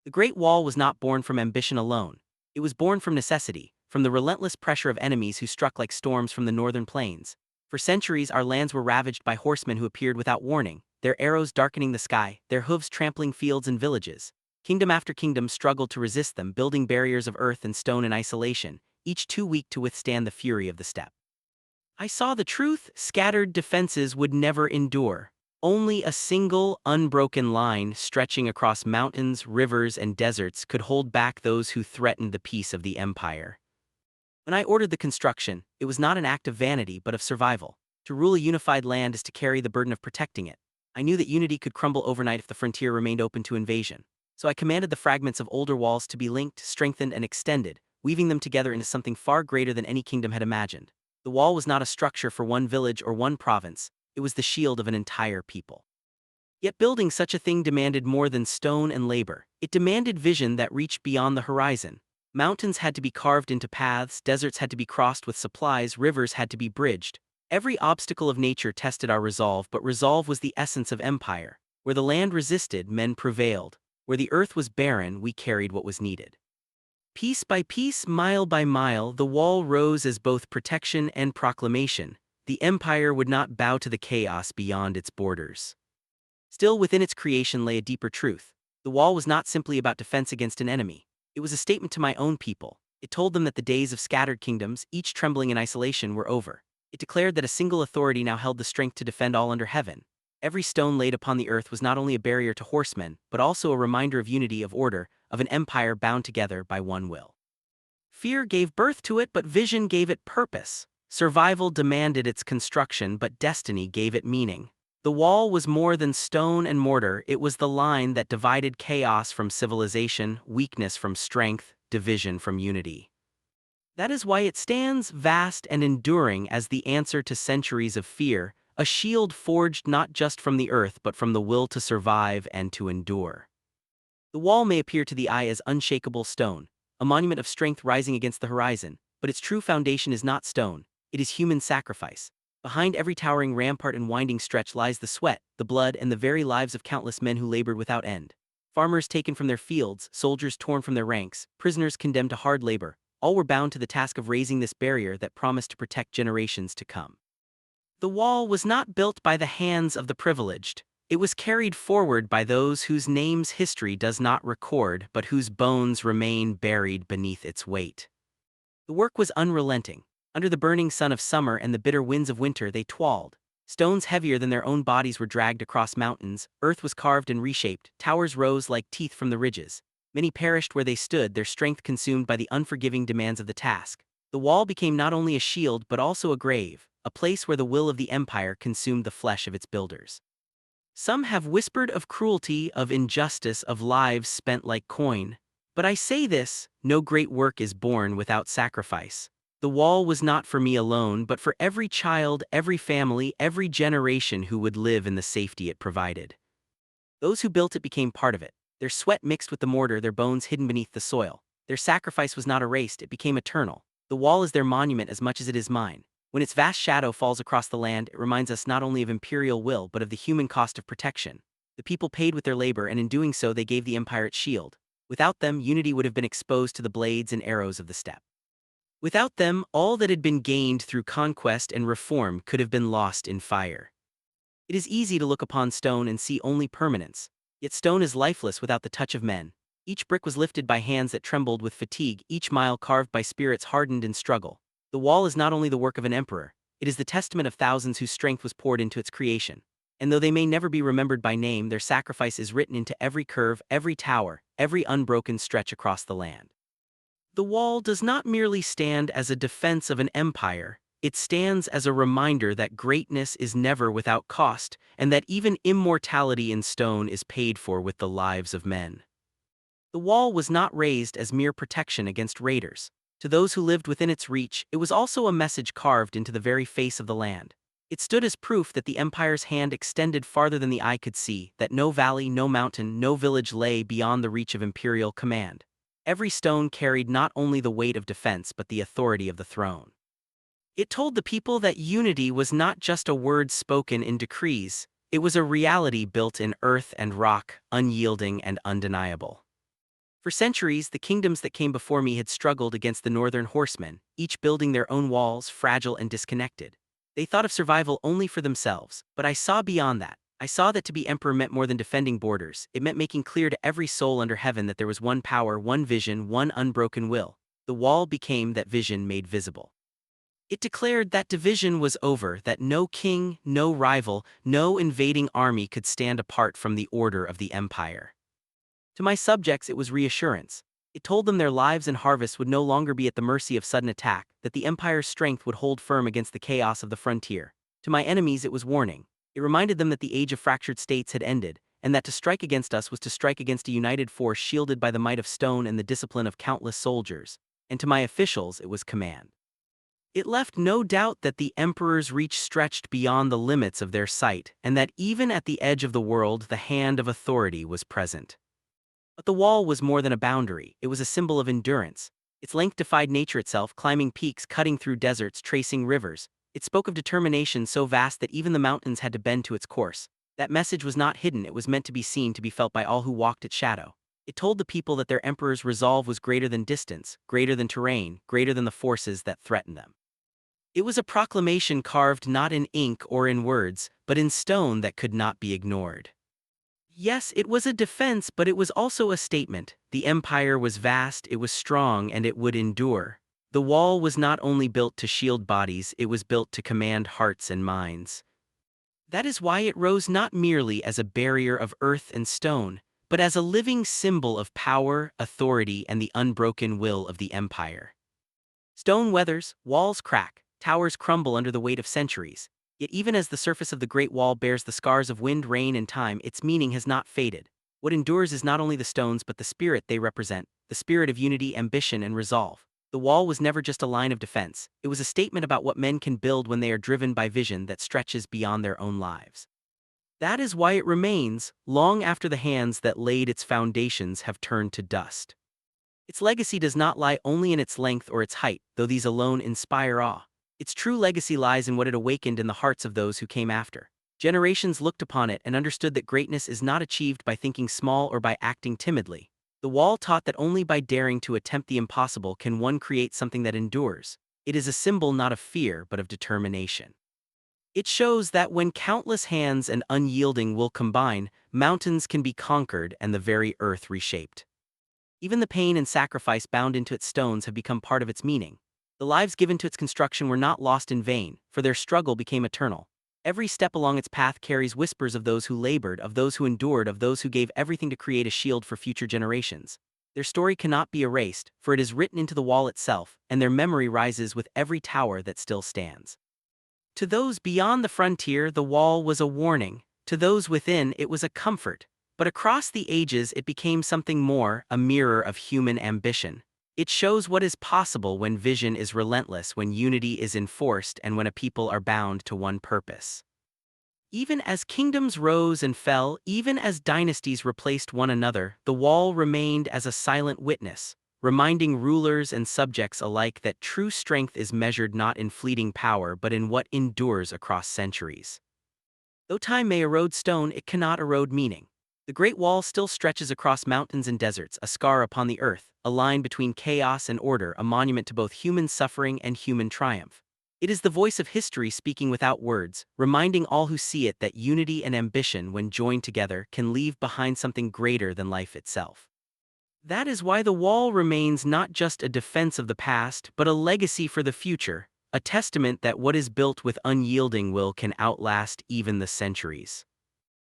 The Great Wall was not born from ambition alone. It was born from necessity, from the relentless pressure of enemies who struck like storms from the northern plains. For centuries, our lands were ravaged by horsemen who appeared without warning, their arrows darkening the sky, their hooves trampling fields and villages. Kingdom after kingdom struggled to resist them, building barriers of earth and stone in isolation, each too weak to withstand the fury of the steppe. I saw the truth: scattered defenses would never endure. Only a single, unbroken line stretching across mountains, rivers, and deserts could hold back those who threatened the peace of the empire. When I ordered the construction, it was not an act of vanity but of survival. To rule a unified land is to carry the burden of protecting it. I knew that unity could crumble overnight if the frontier remained open to invasion. So I commanded the fragments of older walls to be linked, strengthened, and extended, weaving them together into something far greater than any kingdom had imagined. The wall was not a structure for one village or one province, it was the shield of an entire people. Yet building such a thing demanded more than stone and labor. It demanded vision that reached beyond the horizon. Mountains had to be carved into paths, deserts had to be crossed with supplies, rivers had to be bridged. Every obstacle of nature tested our resolve, but resolve was the essence of empire. Where the land resisted, men prevailed. Where the earth was barren, we carried what was needed. Piece by piece, mile by mile, the wall rose as both protection and proclamation. The empire would not bow to the chaos beyond its borders. Still, within its creation lay a deeper truth. The wall was not simply about defense against an enemy. It was a statement to my own people. It told them that the days of scattered kingdoms, each trembling in isolation, were over. It declared that a single authority now held the strength to defend all under heaven. Every stone laid upon the earth was not only a barrier to horsemen, but also a reminder of unity, of order, of an empire bound together by one will. Fear gave birth to it, but vision gave it purpose. Survival demanded its construction, but destiny gave it meaning. The wall was more than stone and mortar, it was the line that divided chaos from civilization, weakness from strength, division from unity. That is why it stands vast and enduring as the answer to centuries of fear, a shield forged not just from the earth but from the will to survive and to endure. The wall may appear to the eye as unshakable stone, a monument of strength rising against the horizon, but its true foundation is not stone, it is human sacrifice. Behind every towering rampart and winding stretch lies the sweat, the blood, and the very lives of countless men who labored without end. Farmers taken from their fields, soldiers torn from their ranks, prisoners condemned to hard labor, all were bound to the task of raising this barrier that promised to protect generations to come. The wall was not built by the hands of the privileged. It was carried forward by those whose names history does not record but whose bones remain buried beneath its weight. The work was unrelenting. Under the burning sun of summer and the bitter winds of winter they toiled. Stones heavier than their own bodies were dragged across mountains, earth was carved and reshaped, towers rose like teeth from the ridges. Many perished where they stood, their strength consumed by the unforgiving demands of the task. The wall became not only a shield but also a grave, a place where the will of the empire consumed the flesh of its builders. Some have whispered of cruelty, of injustice, of lives spent like coin. But I say this: no great work is born without sacrifice. The wall was not for me alone, but for every child, every family, every generation who would live in the safety it provided. Those who built it became part of it. Their sweat mixed with the mortar, their bones hidden beneath the soil. Their sacrifice was not erased, it became eternal. The wall is their monument as much as it is mine. When its vast shadow falls across the land, it reminds us not only of imperial will but of the human cost of protection. The people paid with their labor, and in doing so they gave the empire its shield. Without them, unity would have been exposed to the blades and arrows of the steppe. Without them, all that had been gained through conquest and reform could have been lost in fire. It is easy to look upon stone and see only permanence. Yet stone is lifeless without the touch of men. Each brick was lifted by hands that trembled with fatigue, each mile carved by spirits hardened in struggle. The wall is not only the work of an emperor, it is the testament of thousands whose strength was poured into its creation. And though they may never be remembered by name, their sacrifice is written into every curve, every tower, every unbroken stretch across the land. The wall does not merely stand as a defense of an empire, it stands as a reminder that greatness is never without cost, and that even immortality in stone is paid for with the lives of men. The wall was not raised as mere protection against raiders. To those who lived within its reach, it was also a message carved into the very face of the land. It stood as proof that the empire's hand extended farther than the eye could see, that no valley, no mountain, no village lay beyond the reach of imperial command. Every stone carried not only the weight of defense but the authority of the throne. It told the people that unity was not just a word spoken in decrees, it was a reality built in earth and rock, unyielding and undeniable. For centuries, the kingdoms that came before me had struggled against the northern horsemen, each building their own walls, fragile and disconnected. They thought of survival only for themselves, but I saw beyond that. I saw that to be emperor meant more than defending borders. It meant making clear to every soul under heaven that there was one power, one vision, one unbroken will. The wall became that vision made visible. It declared that division was over, that no king, no rival, no invading army could stand apart from the order of the empire. To my subjects, it was reassurance. It told them their lives and harvests would no longer be at the mercy of sudden attack, that the empire's strength would hold firm against the chaos of the frontier. To my enemies, it was warning. It reminded them that the age of fractured states had ended, and that to strike against us was to strike against a united force shielded by the might of stone and the discipline of countless soldiers. And to my officials, it was command. It left no doubt that the emperor's reach stretched beyond the limits of their sight, and that even at the edge of the world, the hand of authority was present. But the wall was more than a boundary. It was a symbol of endurance. Its length defied nature itself, climbing peaks, cutting through deserts, tracing rivers. It spoke of determination so vast that even the mountains had to bend to its course. That message was not hidden, it was meant to be seen, to be felt by all who walked its shadow. It told the people that their emperor's resolve was greater than distance, greater than terrain, greater than the forces that threatened them. It was a proclamation carved not in ink or in words, but in stone that could not be ignored. Yes, it was a defense, but it was also a statement. The empire was vast, it was strong, and it would endure. The wall was not only built to shield bodies, it was built to command hearts and minds. That is why it rose not merely as a barrier of earth and stone, but as a living symbol of power, authority, and the unbroken will of the empire. Stone weathers, walls crack, towers crumble under the weight of centuries. Yet even as the surface of the Great Wall bears the scars of wind, rain, and time, its meaning has not faded. What endures is not only the stones but the spirit they represent, the spirit of unity, ambition, and resolve. The wall was never just a line of defense. It was a statement about what men can build when they are driven by vision that stretches beyond their own lives. That is why it remains, long after the hands that laid its foundations have turned to dust. Its legacy does not lie only in its length or its height, though these alone inspire awe. Its true legacy lies in what it awakened in the hearts of those who came after. Generations looked upon it and understood that greatness is not achieved by thinking small or by acting timidly. The wall taught that only by daring to attempt the impossible can one create something that endures. It is a symbol not of fear but of determination. It shows that when countless hands and unyielding will combine, mountains can be conquered and the very earth reshaped. Even the pain and sacrifice bound into its stones have become part of its meaning. The lives given to its construction were not lost in vain, for their struggle became eternal. Every step along its path carries whispers of those who labored, of those who endured, of those who gave everything to create a shield for future generations. Their story cannot be erased, for it is written into the wall itself, and their memory rises with every tower that still stands. To those beyond the frontier, the wall was a warning. To those within, it was a comfort. But across the ages, it became something more, a mirror of human ambition. It shows what is possible when vision is relentless, when unity is enforced, and when a people are bound to one purpose. Even as kingdoms rose and fell, even as dynasties replaced one another, the wall remained as a silent witness, reminding rulers and subjects alike that true strength is measured not in fleeting power but in what endures across centuries. Though time may erode stone, it cannot erode meaning. The Great Wall still stretches across mountains and deserts, a scar upon the earth, a line between chaos and order, a monument to both human suffering and human triumph. It is the voice of history speaking without words, reminding all who see it that unity and ambition, when joined together, can leave behind something greater than life itself. That is why the wall remains not just a defense of the past, but a legacy for the future, a testament that what is built with unyielding will can outlast even the centuries.